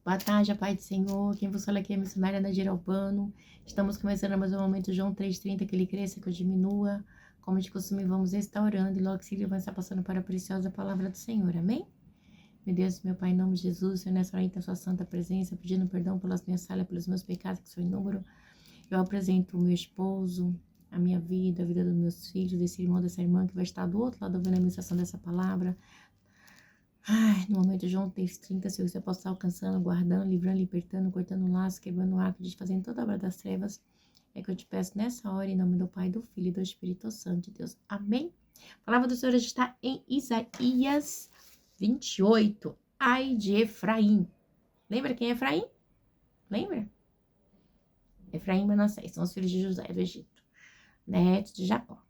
Boa tarde, a paz do Senhor. Quem vos fala aqui é a missionária Nadir Albano. Estamos começando mais um momento João 3,30, que ele cresça, que eu diminua. Como de costume, vamos estar orando e logo seguida vamos estar passando para a preciosa palavra do Senhor. Amém? Meu Deus, meu Pai, em nome de Jesus, eu nessa hora em sua santa presença, pedindo perdão pelas minhas falhas, pelos meus pecados, que são inúmeros. Eu apresento o meu esposo, a minha vida, a vida dos meus filhos, desse irmão, dessa irmã que vai estar do outro lado ouvindo a ministração dessa palavra. Ai, no momento de João 3,30, Senhor, você possa estar alcançando, guardando, livrando, libertando, cortando o laço, quebrando o arco, desfazendo toda a obra das trevas. É que eu te peço nessa hora, em nome do Pai, do Filho e do Espírito Santo de Deus. Amém? A palavra do Senhor está em Isaías 28. Ai de Efraim. Lembra quem é Efraim? Lembra? Efraim e Manassés são os filhos de José do Egito, netos de Jacó.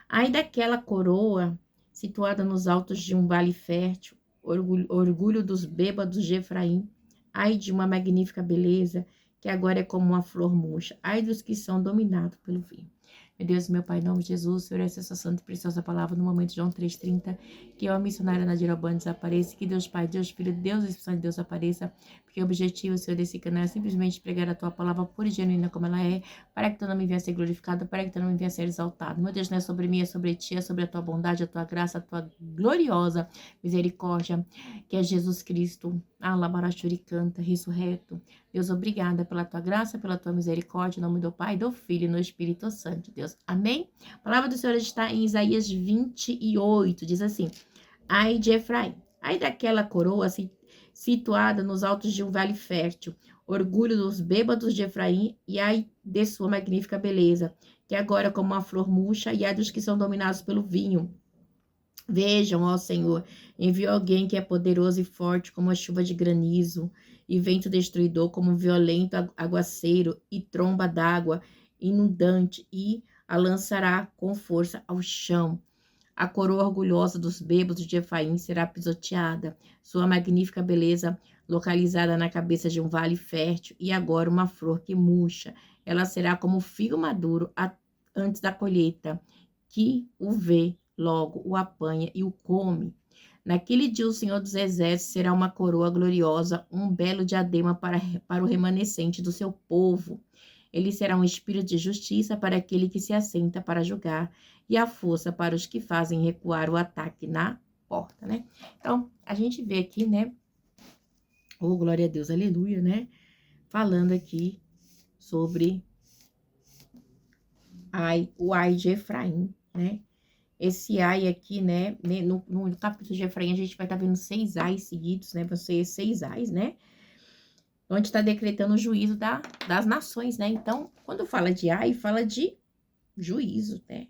Ai daquela coroa situada nos altos de um vale fértil, orgulho dos bêbados de Efraim, ai de uma magnífica beleza, que agora é como uma flor murcha, ai dos que são dominados pelo vinho. Meu Deus, meu Pai, em nome de Jesus, Senhor, essa santa e preciosa palavra no momento de João 3,30, que eu, a missionária Nadir Albano, desapareça, que Deus Pai, Deus Filho, Deus Espírito Santo de Deus apareça, porque o objetivo, Senhor, desse canal é simplesmente pregar a Tua palavra pura e genuína como ela é, para que Teu nome venha a ser glorificado, para que Teu nome venha a ser exaltado. Meu Deus, não é sobre mim, é sobre Ti, é sobre a Tua bondade, a Tua graça, a Tua gloriosa misericórdia, que é Jesus Cristo, Alabarachuri canta, ressurreto. Deus, obrigada pela Tua graça, pela Tua misericórdia, em nome do Pai, do Filho e do Espírito Santo, Deus. Amém? A palavra do Senhor está em Isaías 28, diz assim: ai de Efraim, ai daquela coroa situada nos altos de um vale fértil, orgulho dos bêbados de Efraim, e ai de sua magnífica beleza, que agora como uma flor murcha, e ai dos que são dominados pelo vinho. Vejam, ó Senhor, enviou alguém que é poderoso e forte como a chuva de granizo, e vento destruidor como um violento aguaceiro, e tromba d'água inundante, e a lançará com força ao chão. A coroa orgulhosa dos bêbados de Efraim será pisoteada, sua magnífica beleza localizada na cabeça de um vale fértil, e agora uma flor que murcha. Ela será como o figo maduro antes da colheita, que o vê, logo o apanha e o come. Naquele dia o Senhor dos Exércitos será uma coroa gloriosa, um belo diadema para o remanescente do seu povo. Ele será um espírito de justiça para aquele que se assenta para julgar, e a força para os que fazem recuar o ataque na porta, né? Então, a gente vê aqui, né? Oh, glória a Deus, aleluia, né? Falando aqui sobre o ai de Efraim, né? Esse ai aqui, né? No capítulo de Efraim, a gente vai estar vendo 6 ais seguidos, né? Vão ser 6 ais, né? Onde está decretando o juízo das nações, né? Então, quando fala de ai, fala de juízo, né?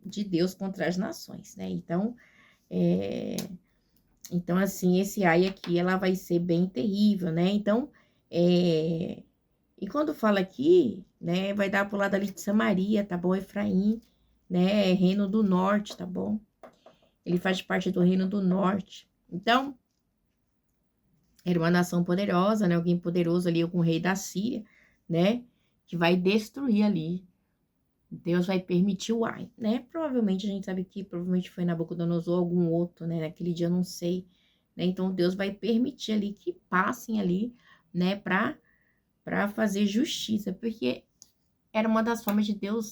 De Deus contra as nações, né? Então, assim, esse ai aqui, ela vai ser bem terrível, né? Então, e quando fala aqui, né? Vai dar pro lado ali de Samaria, tá bom? Efraim, né? Reino do Norte, tá bom? Ele faz parte do Reino do Norte. Então, era uma nação poderosa, né? Alguém poderoso ali, com o rei da Síria, né? Que vai destruir ali. Deus vai permitir o ai, né? Provavelmente, a gente sabe que provavelmente foi Nabucodonosor ou algum outro, né? Naquele dia, eu não sei, né? Então, Deus vai permitir ali que passem ali, né? Para fazer justiça, porque era uma das formas de Deus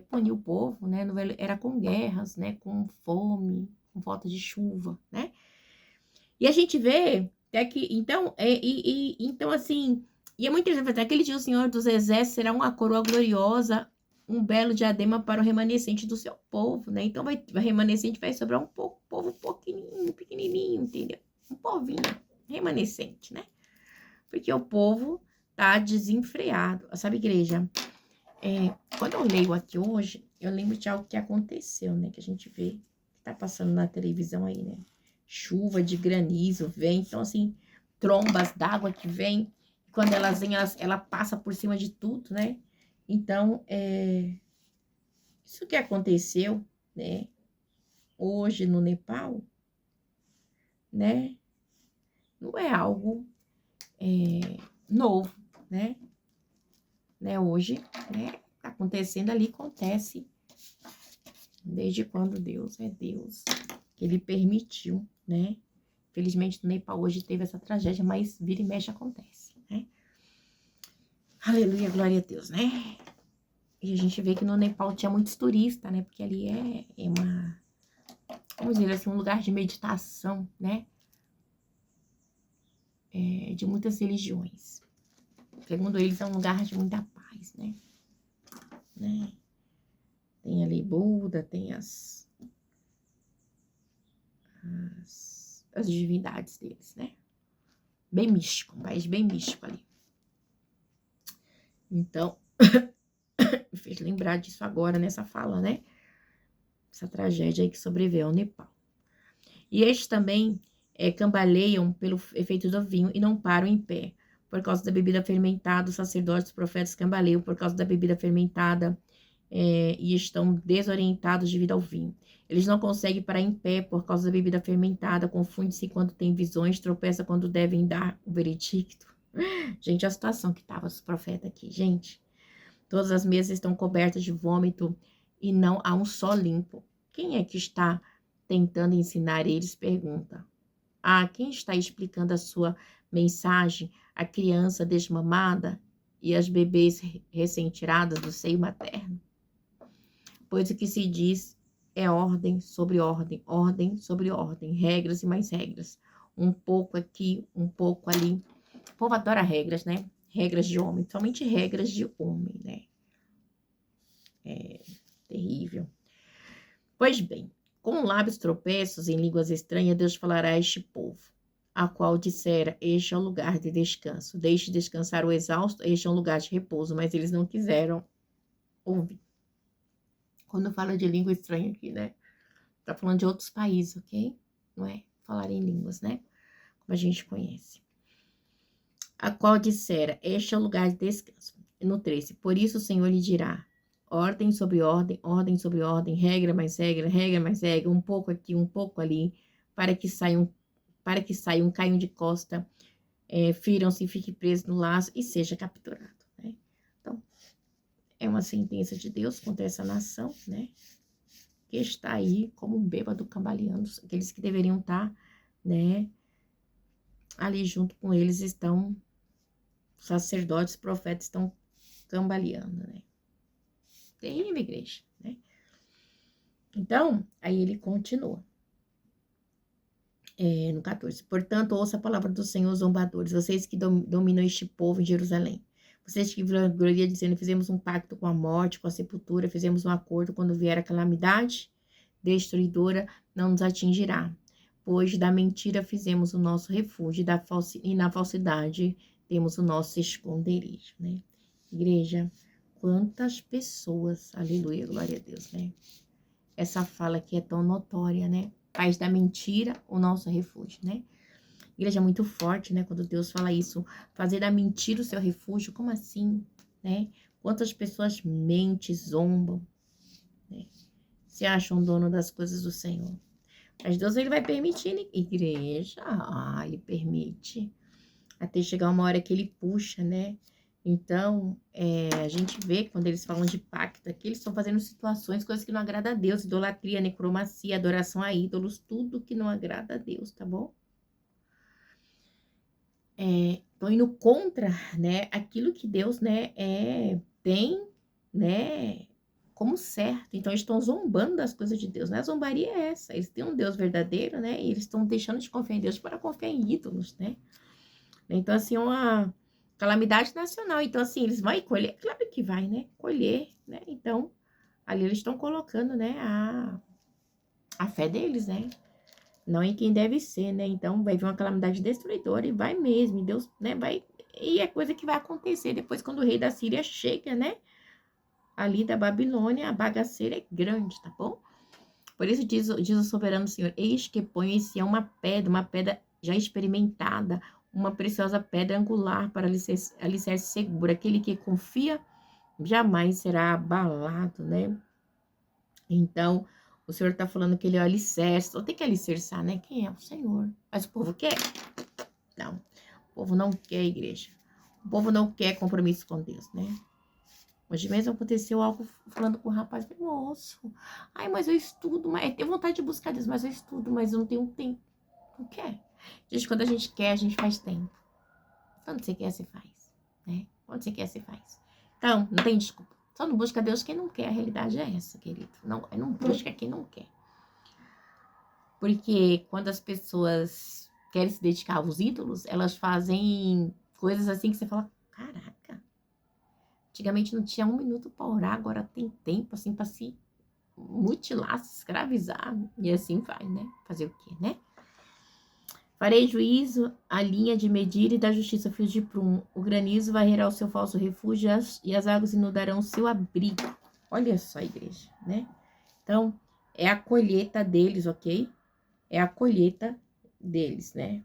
punir o povo, né? Era com guerras, né? Com fome, com falta de chuva, né? E a gente vê até que, então, então assim, e é muito interessante, aquele dia o Senhor dos Exércitos será uma coroa gloriosa, um belo diadema para o remanescente do seu povo, né? Então, o remanescente vai sobrar um povo pequenininho, entendeu? Um povinho remanescente, né? Porque o povo tá desenfreado. Sabe, igreja? Quando eu leio aqui hoje, eu lembro de algo que aconteceu, né? Que a gente vê, que tá passando na televisão aí, né? Chuva de granizo vem, então assim, trombas d'água que vem, quando elas vêm, ela passa por cima de tudo, né? Então, isso que aconteceu, né? Hoje no Nepal, né? Não é algo novo, né? Hoje, né? Acontecendo ali, acontece desde quando Deus é Deus, que Ele permitiu, né? Felizmente no Nepal hoje teve essa tragédia, mas vira e mexe acontece, né? Aleluia, glória a Deus, né? E a gente vê que no Nepal tinha muitos turistas, né? Porque ali é uma, vamos dizer assim, um lugar de meditação, né? De muitas religiões. Segundo eles, é um lugar de muita paz, né? Tem ali Buda, tem as divindades deles, né? Bem místico, um país bem místico ali. Então, me fez lembrar disso agora nessa fala, né? Essa tragédia aí que sobreviveu ao Nepal. E estes também cambaleiam pelo efeito do vinho e não param em pé. Por causa da bebida fermentada, os sacerdotes, os profetas cambaleiam por causa da bebida fermentada e estão desorientados devido ao vinho. Eles não conseguem parar em pé por causa da bebida fermentada, confunde-se quando tem visões, tropeça quando devem dar o veredicto. Gente, a situação que tava os profetas aqui, gente. Todas as mesas estão cobertas de vômito e não há um só limpo. Quem é que está tentando ensinar? Eles perguntam. Quem está explicando a sua mensagem? A criança desmamada e as bebês recém-tiradas do seio materno? Pois o que se diz é ordem sobre ordem, ordem sobre ordem, regras e mais regras. Um pouco aqui, um pouco ali. O povo adora regras, né? Regras de homem, somente regras de homem, né? É terrível. Pois bem, com lábios tropeços em línguas estranhas, Deus falará a este povo, a qual dissera, este é o lugar de descanso. Deixe descansar o exausto, este é um lugar de repouso, mas eles não quiseram ouvir. Quando fala de língua estranha aqui, né? Tá falando de outros países, ok? Não é falar em línguas, né? Como a gente conhece. A qual dissera, este é o lugar de descanso. No 13, por isso o Senhor lhe dirá, ordem sobre ordem, ordem sobre ordem, regra mais regra, regra mais regra, um pouco aqui, um pouco ali, para que saiam, caiam de costa, firam-se, fique preso no laço e seja capturado, né? Então, é uma sentença de Deus contra essa nação, né? Que está aí como um bêbado cambaleando, aqueles que deveriam estar, né? Ali junto com eles estão os sacerdotes, profetas estão cambaleando, né? Terrível, igreja, né? Então, aí ele continua. No 14. Portanto, ouça a palavra do Senhor, zombadores, vocês que dominam este povo em Jerusalém. Vocês que gloriam dizendo, fizemos um pacto com a morte, com a sepultura, fizemos um acordo quando vier a calamidade destruidora, não nos atingirá. Pois da mentira fizemos o nosso refúgio e na falsidade temos o nosso esconderijo, né? Igreja, quantas pessoas, aleluia, glória a Deus, né? Essa fala aqui é tão notória, né? Faz da mentira o nosso refúgio, né? Igreja é muito forte, né? Quando Deus fala isso, fazer da mentira o seu refúgio, como assim, né? Quantas pessoas mentem, zombam, né? Se acham dono das coisas do Senhor. Mas Deus, ele vai permitir, né? Igreja, ele permite. Até chegar uma hora que ele puxa, né? Então, a gente vê quando eles falam de pacto aqui, eles estão fazendo situações, coisas que não agradam a Deus, idolatria, necromancia, adoração a ídolos, tudo que não agrada a Deus, tá bom? Estão indo contra, né, aquilo que Deus, né, tem, né, como certo. Então, eles estão zombando das coisas de Deus, né? A zombaria é essa. Eles têm um Deus verdadeiro, né? E eles estão deixando de confiar em Deus para confiar em ídolos, né? Então, assim, é uma calamidade nacional. Então, assim, eles vão colher? Claro que vai, né? Colher, né? Então, ali eles estão colocando, né, a fé deles, né? Não em quem deve ser, né? Então, vai vir uma calamidade destruidora e vai mesmo. E Deus, né, vai... E é coisa que vai acontecer depois quando o rei da Síria chega, né? Ali da Babilônia, a bagaceira é grande, tá bom? Por isso diz o soberano Senhor, eis que põe em Sião uma pedra já experimentada, uma preciosa pedra angular para alicerce seguro. Aquele que confia jamais será abalado, né? Então, o Senhor está falando que ele é o alicerce. Ou tem que alicerçar, né? Quem é? O Senhor. Mas o povo quer? Não. O povo não quer, igreja. O povo não quer compromisso com Deus, né? Hoje mesmo aconteceu algo falando com o rapaz. Moço, mas eu estudo, mas eu tenho vontade de buscar Deus, mas eu estudo, mas eu não tenho tempo. Não quer? Gente, quando a gente quer, a gente faz tempo. Quando você quer, você faz, né? Quando você quer, você faz. Então, não tem desculpa. Só não busca Deus quem não quer. A realidade é essa, querido. Não busca quem não quer. Porque quando as pessoas querem se dedicar aos ídolos, elas fazem coisas assim que você fala, caraca. Antigamente não tinha 1 minuto para orar, agora tem tempo assim para se mutilar, se escravizar. E assim vai, né? Fazer o quê, né? Farei juízo à linha de medir e da justiça fios de prumo. O granizo varrerá o seu falso refúgio e as águas inundarão o seu abrigo. Olha só, igreja, né? Então, é a colheita deles, ok? É a colheita deles, né?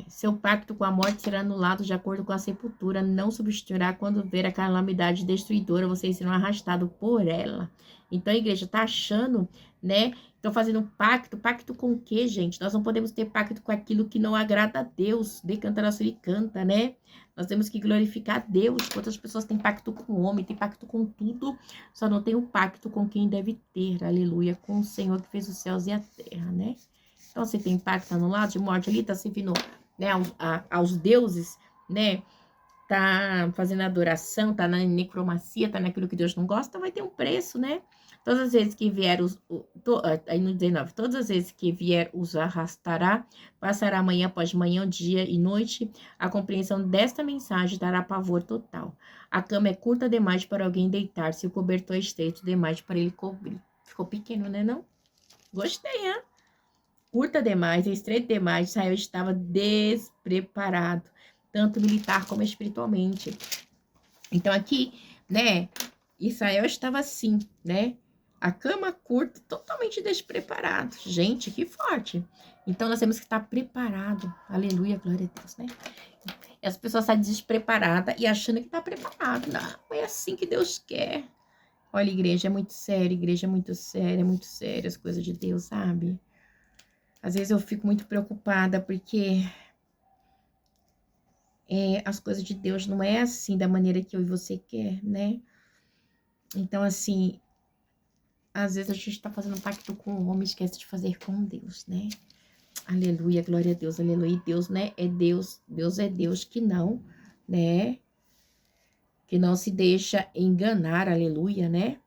Seu pacto com a morte será anulado de acordo com a sepultura. Não substituirá quando ver a calamidade destruidora. Vocês serão arrastados por ela. Então, a igreja tá achando, né? Estão fazendo um pacto. Pacto com o quê, gente? Nós não podemos ter pacto com aquilo que não agrada a Deus. De cantar a sua canta, né? Nós temos que glorificar a Deus. Quantas pessoas têm pacto com o homem, tem pacto com tudo. Só não tem um pacto com quem deve ter. Aleluia. Com o Senhor que fez os céus e a terra, né? Então, você tem pacto anulado de morte ali, tá servindo, né, aos deuses, né? Tá fazendo adoração, tá na necromacia, tá naquilo que Deus não gosta, então vai ter um preço, né? Todas as vezes que vier aí no 19, todas as vezes que vier os arrastará, passará manhã após manhã, dia e noite. A compreensão desta mensagem dará pavor total. A cama é curta demais para alguém deitar-se, o cobertor é estreito demais para ele cobrir. Ficou pequeno, né, não? Gostei, hein? Curta demais, estreito demais, Israel estava despreparado, tanto militar como espiritualmente. Então aqui, né, Israel estava assim, né, a cama curta, totalmente despreparado. Gente, que forte. Então nós temos que estar preparado. Aleluia, glória a Deus, né? E as pessoas estão despreparadas e achando que está preparado. Não, é assim que Deus quer. Olha, igreja, é muito sério, igreja, é muito sério as coisas de Deus, sabe? Às vezes eu fico muito preocupada porque as coisas de Deus não é assim da maneira que eu e você quer, né? Então, assim, às vezes a gente tá fazendo um pacto com o homem e esquece de fazer com Deus, né? Aleluia, glória a Deus, aleluia. E Deus, né? Deus é Deus que não, né? Que não se deixa enganar, aleluia, né?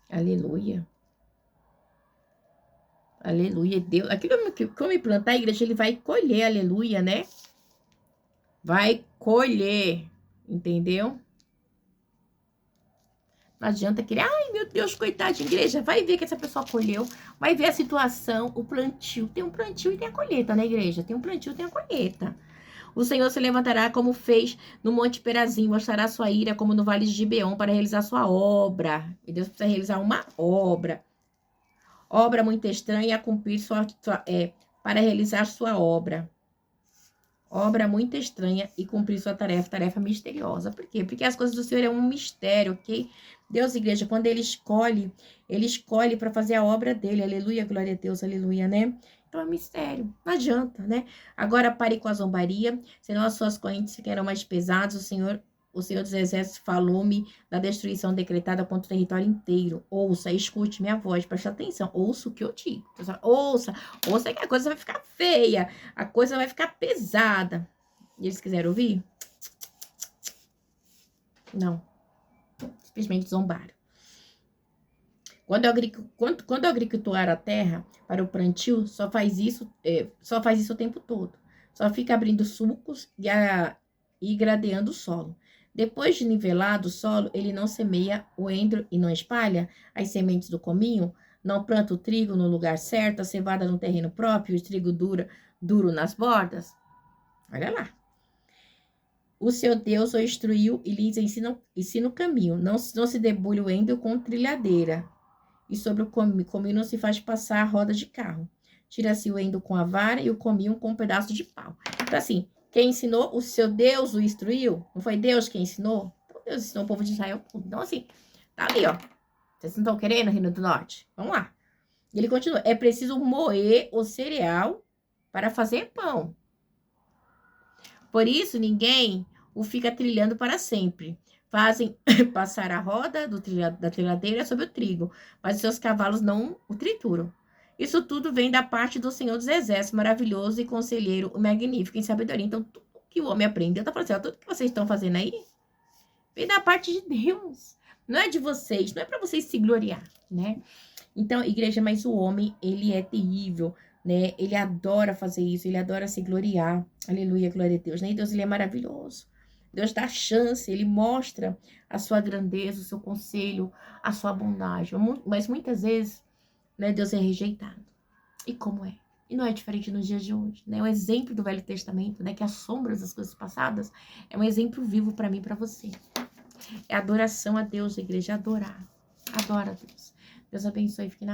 Aleluia. Aleluia, Deus. Aquilo que come plantar a igreja, ele vai colher, aleluia, né? Vai colher, entendeu? Não adianta querer, ai meu Deus, coitada de igreja. Vai ver que essa pessoa colheu, vai ver a situação, o plantio. Tem um plantio e tem a colheita na igreja. Tem um plantio e tem a colheita. O Senhor se levantará como fez no Monte Perazim, mostrará sua ira como no Vale de Gibeon para realizar sua obra. E Deus precisa realizar uma obra. Obra muito estranha a cumprir para realizar sua obra. Obra muito estranha e cumprir sua tarefa misteriosa. Por quê? Porque as coisas do Senhor é um mistério, ok? Deus, igreja, quando Ele escolhe para fazer a obra dele. Aleluia, glória a Deus, aleluia, né? Então é mistério, não adianta, né? Agora pare com a zombaria, senão as suas correntes ficarão mais pesadas. O Senhor dos Exércitos falou-me da destruição decretada contra o território inteiro. Ouça, escute minha voz, preste atenção. Ouça o que eu digo. Ouça que a coisa vai ficar feia. A coisa vai ficar pesada. E eles quiseram ouvir? Não. Simplesmente zombaram. Quando o agricultor ara a terra para o plantio, só faz isso o tempo todo. Só fica abrindo sulcos e gradeando o solo. Depois de nivelado o solo, ele não semeia o endro e não espalha as sementes do cominho, não planta o trigo no lugar certo, a cevada no terreno próprio, o trigo duro nas bordas. Olha lá. O seu Deus o instruiu e lhes ensina o caminho. Não se debulhe o endro com trilhadeira. E sobre o cominho não se faz passar a roda de carro. Tira-se o endo com a vara e o cominho com um pedaço de pau. Então, assim, quem ensinou? O seu Deus o instruiu? Não foi Deus quem ensinou? Então, Deus ensinou o povo de Israel. Então, assim, tá ali, ó. Vocês não estão querendo, Reino do Norte? Vamos lá. E ele continua. É preciso moer o cereal para fazer pão. Por isso, ninguém o fica trilhando para sempre. Fazem passar a roda da trilhadeira sobre o trigo, mas seus cavalos não o trituram. Isso tudo vem da parte do Senhor dos Exércitos, maravilhoso e conselheiro, o magnífico em sabedoria. Então, tudo que o homem aprendeu, tá falando assim, ó, tudo que vocês estão fazendo aí, vem da parte de Deus. Não é de vocês, não é para vocês se gloriar, né? Então, igreja, mas o homem, ele é terrível, né? Ele adora fazer isso, ele adora se gloriar. Aleluia, glória a Deus, né? E Deus, ele é maravilhoso. Deus dá chance, ele mostra a sua grandeza, o seu conselho, a sua bondade. Mas muitas vezes, né, Deus é rejeitado. E como é? E não é diferente nos dias de hoje, né? O exemplo do Velho Testamento, né, que as sombras das coisas passadas, é um exemplo vivo para mim e para você. É adoração a Deus, a igreja, adorar. Adora a Deus. Deus abençoe, fique na